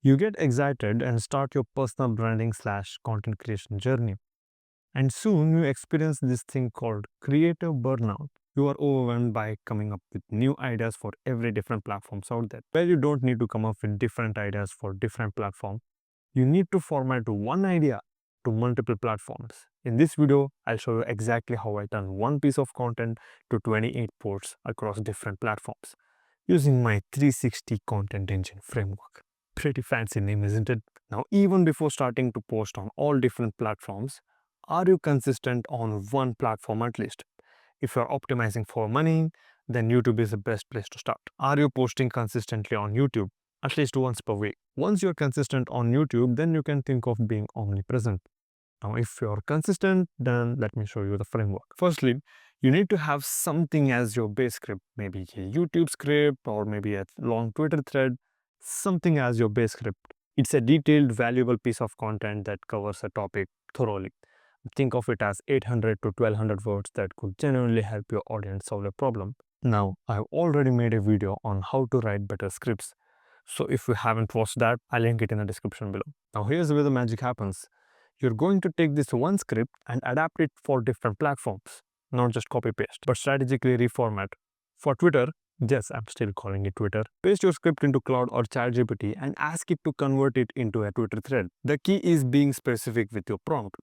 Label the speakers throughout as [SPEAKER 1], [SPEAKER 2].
[SPEAKER 1] You get excited and start your personal branding slash content creation journey. And soon you experience this thing called creative burnout. You are overwhelmed by coming up with new ideas for every different platforms out there. Where you don't need to come up with different ideas for different platforms. You need to format one idea to multiple platforms. In this video, I'll show you exactly how I turn one piece of content to 28 posts across different platforms using my 360 content engine framework. Pretty fancy name, isn't it? Now, even before starting to post on all different platforms, are you consistent on one platform at least? If you're optimizing for money, then YouTube is the best place to start. Are you posting consistently on YouTube? At least once per week. Once you're consistent on YouTube, then you can think of being omnipresent. Now, if you're consistent, then let me show you the framework. Firstly, you need to have something as your base script, maybe a YouTube script or maybe a long Twitter thread, something as your base script. It's a detailed, valuable piece of content that covers a topic thoroughly. Think of it as 800 to 1200 words that could genuinely help your audience solve a problem. Now, I've already made a video on how to write better scripts. So if you haven't watched that, I'll link it in the description below. Now here's where the magic happens. You're going to take this one script and adapt it for different platforms. Not just copy paste, but strategically reformat. For Twitter, yes, I'm still calling it Twitter. Paste your script into Cloud or ChatGPT and ask it to convert it into a Twitter thread. The key is being specific with your prompt.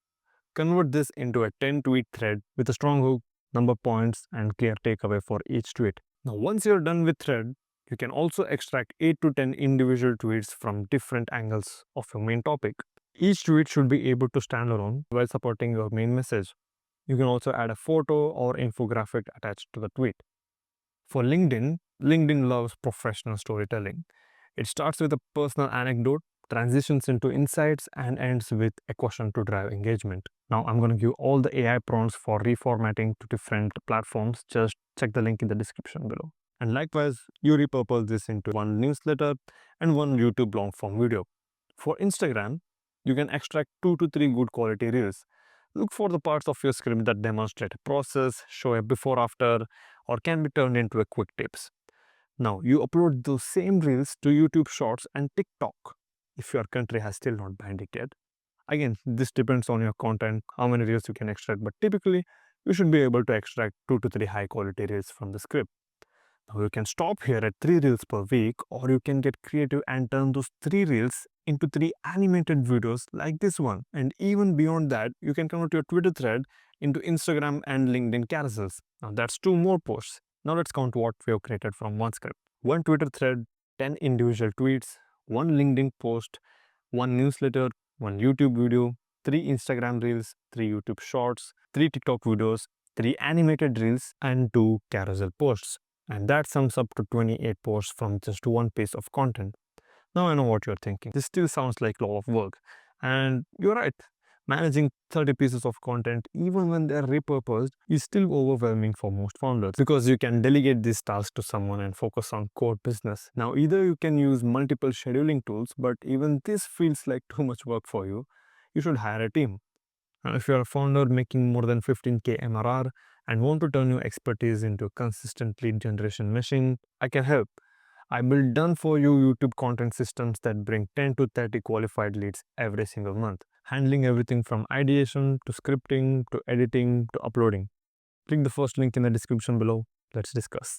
[SPEAKER 1] Convert this into a 10-tweet thread with a strong hook, number points, and clear takeaway for each tweet. Now, once you're done with thread, you can also extract 8 to 10 individual tweets from different angles of your main topic. Each tweet should be able to stand alone while supporting your main message. You can also add a photo or infographic attached to the tweet. For LinkedIn, LinkedIn loves professional storytelling. It starts with a personal anecdote, transitions into insights, and ends with a question to drive engagement. Now, I'm going to give all the AI prompts for reformatting to different platforms. Just check the link in the description below. And likewise, you repurpose this into one newsletter and one YouTube long form video. For Instagram, you can extract 2 to 3 good quality reels. Look for the parts of your script that demonstrate a process, show a before after, or can be turned into a quick tips. Now, you upload those same reels to YouTube Shorts and TikTok if your country has still not banned it yet. Again, this depends on your content, how many reels you can extract, but typically, you should be able to extract 2 to 3 high quality reels from the script. Now, you can stop here at 3 reels per week, or you can get creative and turn those 3 reels into 3 animated videos like this one. And even beyond that, you can convert your Twitter thread into Instagram and LinkedIn carousels. Now, that's 2 more posts. Now, let's count what we have created from one script. One Twitter thread, 10 individual tweets, one LinkedIn post, one newsletter, one YouTube video, 3 Instagram reels, 3 YouTube shorts, 3 TikTok videos, 3 animated reels, and 2 carousel posts. And that sums up to 28 posts from just one piece of content. Now I know what you're thinking. This still sounds like a lot of work. And you're right. Managing 30 pieces of content, even when they're repurposed, is still overwhelming for most founders because you can delegate this task to someone and focus on core business. Now, either you can use multiple scheduling tools, but even this feels like too much work for you, you should hire a team. If you're a founder making more than 15K MRR and want to turn your expertise into a consistent lead generation machine, I can help. I build done for you YouTube content systems that bring 10 to 30 qualified leads every single month, handling everything from ideation to scripting to editing to uploading. Click the first link in the description below. Let's discuss.